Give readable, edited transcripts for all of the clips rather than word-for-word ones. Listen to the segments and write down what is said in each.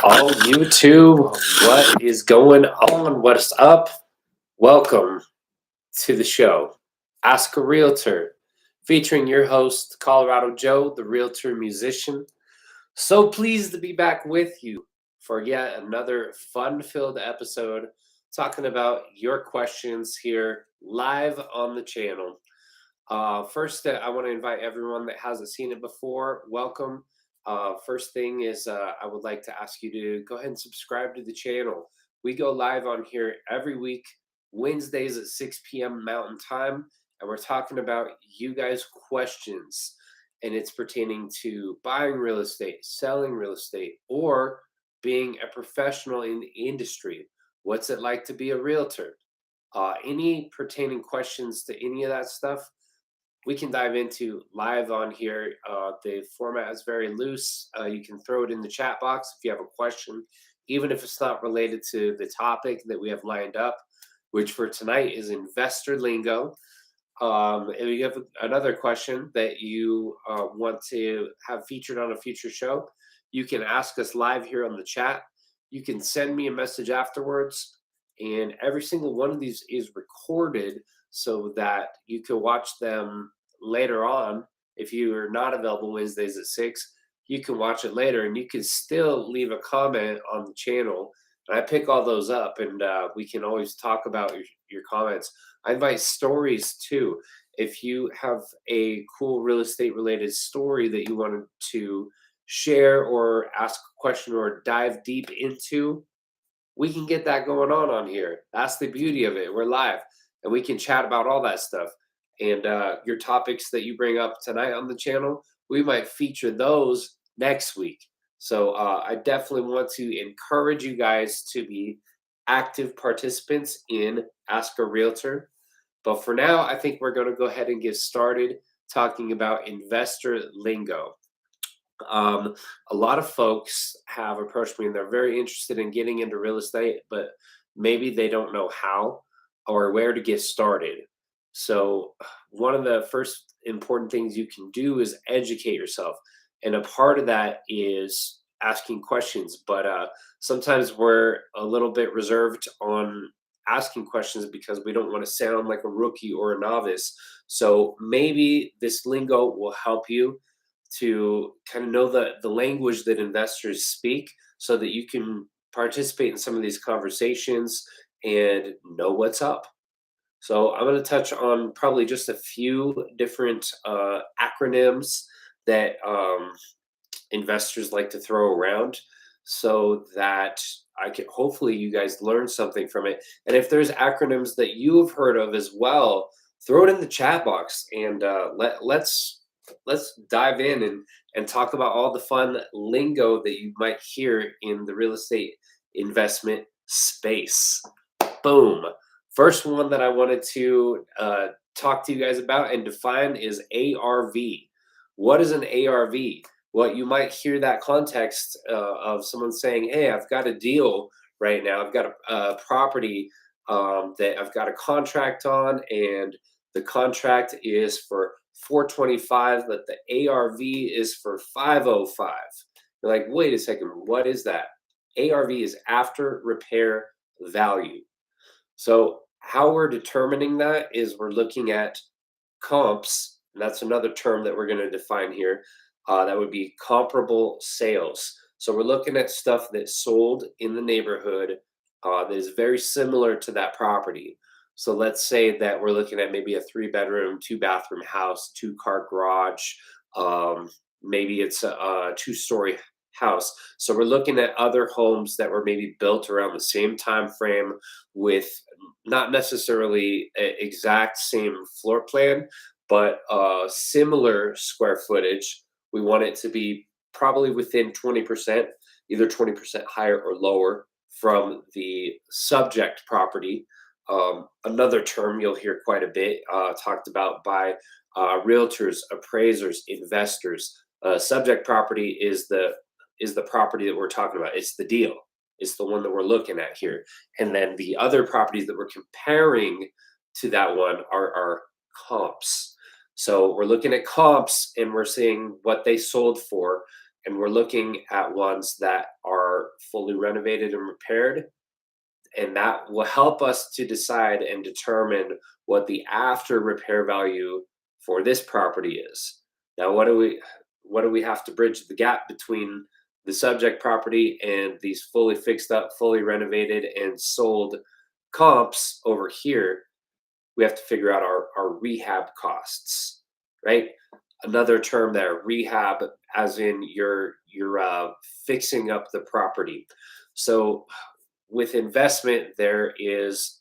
All YouTube, what is going on? What's up? Welcome to the show, Ask a Realtor, featuring your host, Colorado Joe, the Realtor musician. So pleased to be back with you for yet another fun-filled episode, talking about your questions here live on the channel. First, I want to invite everyone that hasn't seen it before. Welcome. First thing is, I would like to ask you to go ahead and subscribe to the channel. We go live on here every week, Wednesdays at 6 p.m. Mountain Time, and we're talking about you guys' questions, and it's pertaining to buying real estate, selling real estate, or being a professional in the industry. What's it like to be a realtor? Any pertaining questions to any of that stuff, we can dive into live on here. The format is very loose. You can throw it in the chat box if you have a question, even if it's not related to the topic that we have lined up, which for tonight is investor lingo. If you have another question that you want to have featured on a future show, you can ask us live here on the chat. You can send me a message afterwards, and every single one of these is recorded so that you can watch them later on. If you are not available Wednesdays at 6, you can watch it later, and you can still leave a comment on the channel. And I pick all those up, and we can always talk about your comments. I invite stories too. If you have a cool real estate related story that you wanted to share or ask a question or dive deep into, we can get that going on here. That's the beauty of it. We're live and we can chat about all that stuff. And your topics that you bring up tonight on the channel, we might feature those next week. So I definitely want to encourage you guys to be active participants in Ask a Realtor. But for now, I think we're going to go ahead and get started talking about investor lingo. A lot of folks have approached me and they're very interested in getting into real estate, but maybe they don't know how or where to get started. So, one of the first important things you can do is educate yourself. And a part of that is asking questions, but sometimes we're a little bit reserved on asking questions because we don't want to sound like a rookie or a novice. So, maybe this lingo will help you to kind of know the language that investors speak so that you can participate in some of these conversations and know what's up. So I'm going to touch on probably just a few different acronyms that investors like to throw around so that I can hopefully you guys learn something from it. And if there's acronyms that you have heard of as well, throw it in the chat box and let's dive in and talk about all the fun lingo that you might hear in the real estate investment space. Boom. First one that I wanted to talk to you guys about and define is ARV. What is an ARV? Well, you might hear that context of someone saying, hey, I've got a deal right now. I've got a property that I've got a contract on, and the contract is for 425, but the ARV is for 505. You're like, wait a second, what is that? ARV is after repair value. So how we're determining that is we're looking at comps, and that's another term that we're going to define here. That would be comparable sales. So we're looking at stuff that sold in the neighborhood that is very similar to that property. So let's say that we're looking at maybe a 3-bedroom, 2-bathroom house, 2-car garage. Maybe it's a 2-story house. So we're looking at other homes that were maybe built around the same time frame with not necessarily exact same floor plan, but similar square footage. We want it to be probably within 20%, either 20% higher or lower from the subject property. Another term you'll hear quite a bit talked about by realtors, appraisers, investors. Subject property is the property that we're talking about. It's the deal. It's the one that we're looking at here. And then the other properties that we're comparing to that one are comps. So we're looking at comps and we're seeing what they sold for. and we're looking at ones that are fully renovated and repaired, and that will help us to decide and determine what the after repair value for this property is. Now, what do we have to bridge the gap between the subject property and these fully fixed up, fully renovated and sold comps over here? We have to figure out our rehab costs, right? Another term there, rehab, as in you're fixing up the property. So with investment, there is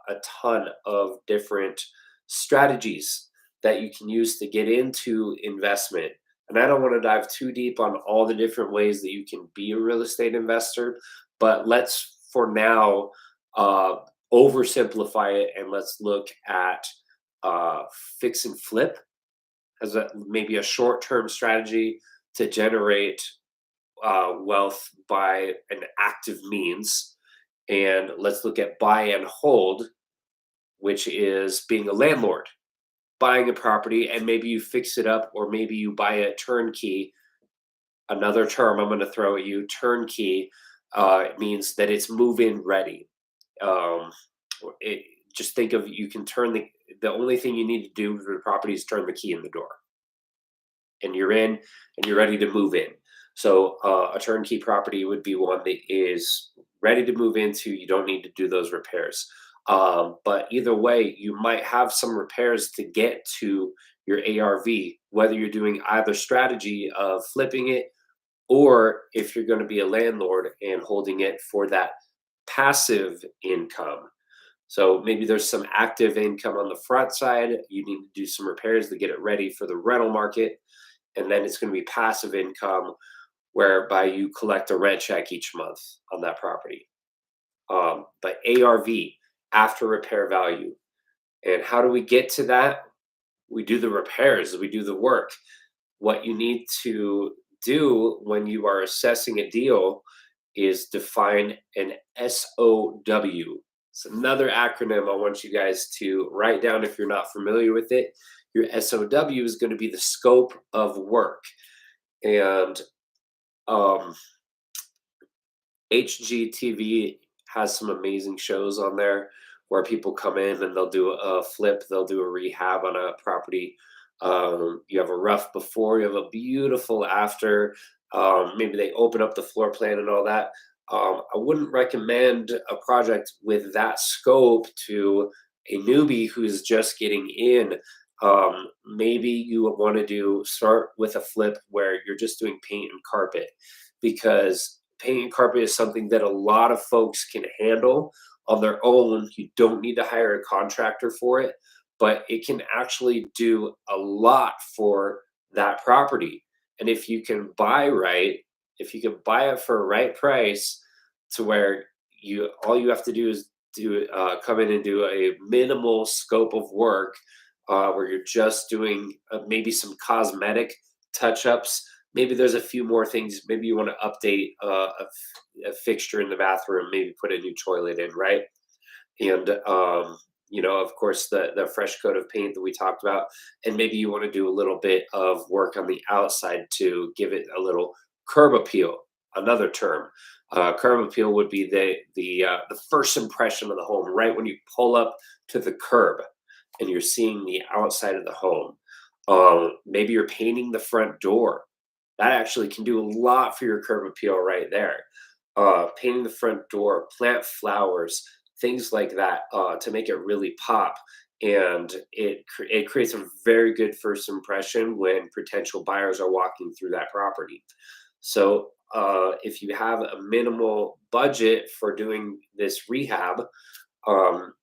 a ton of different strategies that you can use to get into investment. And I don't want to dive too deep on all the different ways that you can be a real estate investor, but let's for now uh, oversimplify it and let's look at fix and flip as maybe a short term strategy to generate wealth by an active means. And let's look at buy and hold, which is being a landlord, buying a property, and maybe you fix it up, or maybe you buy a turnkey. Another term I'm going to throw at you, turnkey, means that it's move-in ready. Um, it, just think of, you can turn the only thing you need to do for the property is turn the key in the door, and you're in, and you're ready to move in. So a turnkey property would be one that is ready to move into. You don't need to do those repairs. But either way, you might have some repairs to get to your ARV, whether you're doing either strategy of flipping it, or if you're going to be a landlord and holding it for that passive income. So maybe there's some active income on the front side. You need to do some repairs to get it ready for the rental market. And then it's going to be passive income whereby you collect a rent check each month on that property. But ARV, after repair value. And how do we get to that? We do the repairs, we do the work. What you need to do when you are assessing a deal is define an SOW. It's another acronym I want you guys to write down if you're not familiar with it. Your SOW is going to be the scope of work. And HGTV has some amazing shows on there where people come in and they'll do a flip, they'll do a rehab on a property. You have a rough before, you have a beautiful after. Maybe they open up the floor plan and all that. I wouldn't recommend a project with that scope to a newbie who's just getting in. Maybe you want to start with a flip where you're just doing paint and carpet, because paint and carpet is something that a lot of folks can handle on their own. You don't need to hire a contractor for it, but it can actually do a lot for that property. And if you can buy right, if you can buy it for a right price, to where you all you have to do is come in and do a minimal scope of work, where you're just doing maybe some cosmetic touch ups. Maybe there's a few more things. Maybe you want to update a fixture in the bathroom, maybe put a new toilet in, right? And of course, the fresh coat of paint that we talked about. And maybe you want to do a little bit of work on the outside to give it a little curb appeal. Another term, curb appeal would be the first impression of the home, right when you pull up to the curb and you're seeing the outside of the home. Maybe you're painting the front door. That actually can do a lot for your curb appeal right there. Painting the front door, plant flowers, things like that, to make it really pop. And it creates a very good first impression when potential buyers are walking through that property. So if you have a minimal budget for doing this rehab, um,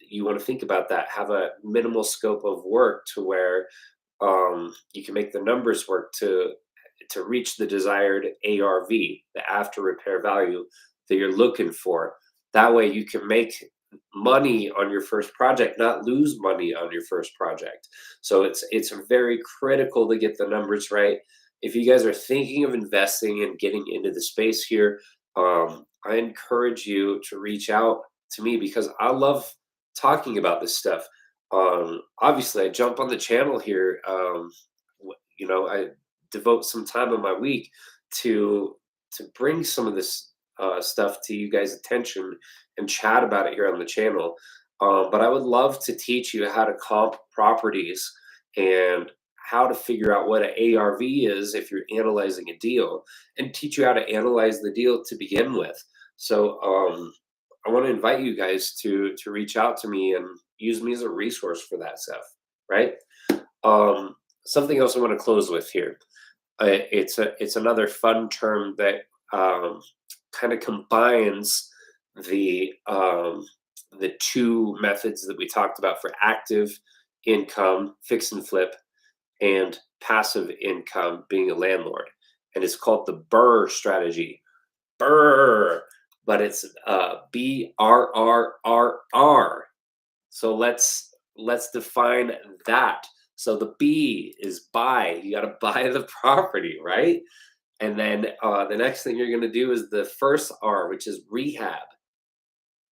you want to think about that. Have a minimal scope of work to where you can make the numbers work to reach the desired ARV, the after repair value that you're looking for. That way you can make money on your first project, not lose money on your first project. So it's very critical to get the numbers right. If you guys are thinking of investing and getting into the space here, I encourage you to reach out to me because I love talking about this stuff. Obviously, I jump on the channel here. I devote some time of my week to bring some of this stuff to you guys' attention and chat about it here on the channel. But I would love to teach you how to comp properties and how to figure out what an ARV is if you're analyzing a deal, and teach you how to analyze the deal to begin with. So I want to invite you guys to reach out to me and use me as a resource for that stuff, right? Something else I want to close with here. It's another fun term that kind of combines the two methods that we talked about for active income, fix and flip, and passive income, being a landlord. And it's called the BRRRR strategy. BRRRR, but it's BRRRR. So let's define that. So the B is buy. You got to buy the property, right? And then the next thing you're going to do is the first R, which is rehab.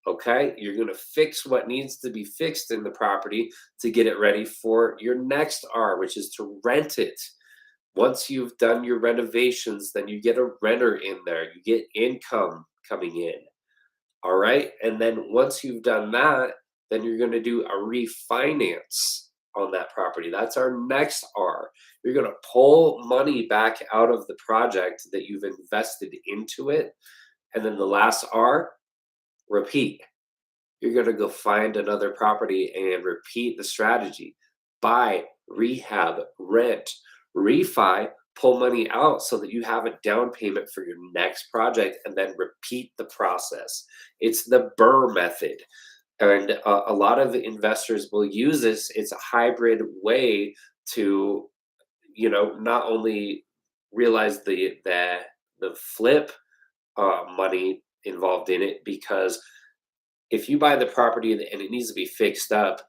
Okay, you're going to fix what needs to be fixed in the property to get it ready for your next R, which is to rent it. Once you've done your renovations, then you get a renter in there. You get income coming in. All right. And then once you've done that, then you're going to do a refinance on that property. That's our next R. You're going to pull money back out of the project that you've invested into it. And then the last R, repeat. You're going to go find another property and repeat the strategy. Buy, rehab, rent, refi, pull money out so that you have a down payment for your next project, and then repeat the process. It's the BRRRR method. And a lot of investors will use this. It's a hybrid way to, not only realize the flip money involved in it, because if you buy the property and it needs to be fixed up,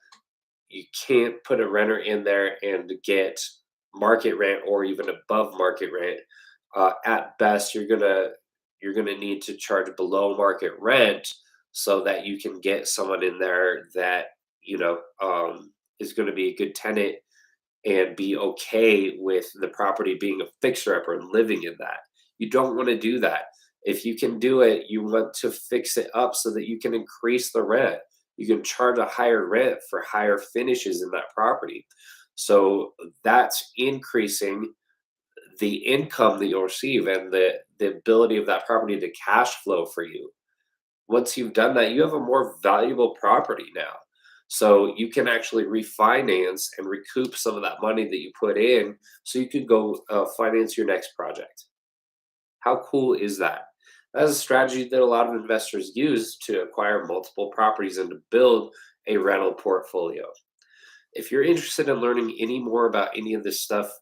you can't put a renter in there and get market rent or even above market rent. At best, you're gonna need to charge below market rent so that you can get someone in there that is going to be a good tenant and be okay with the property being a fixer-upper and living in that. You don't want to do that. If you can do it, you want to fix it up so that you can increase the rent. You can charge a higher rent for higher finishes in that property. So that's increasing the income that you'll receive and the ability of that property to cash flow for you. Once you've done that, you have a more valuable property now. So you can actually refinance and recoup some of that money that you put in so you can go finance your next project. How cool is that? That's a strategy that a lot of investors use to acquire multiple properties and to build a rental portfolio. If you're interested in learning any more about any of this stuff,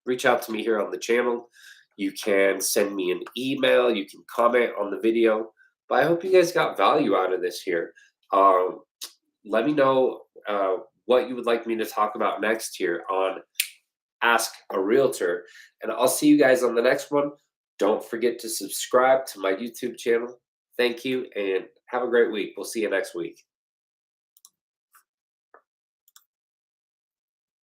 reach out to me here on the channel. You can send me an email. You can comment on the video. But I hope you guys got value out of this here. Let me know what you would like me to talk about next here on Ask a Realtor. And I'll see you guys on the next one. Don't forget to subscribe to my YouTube channel. Thank you and have a great week. We'll see you next week.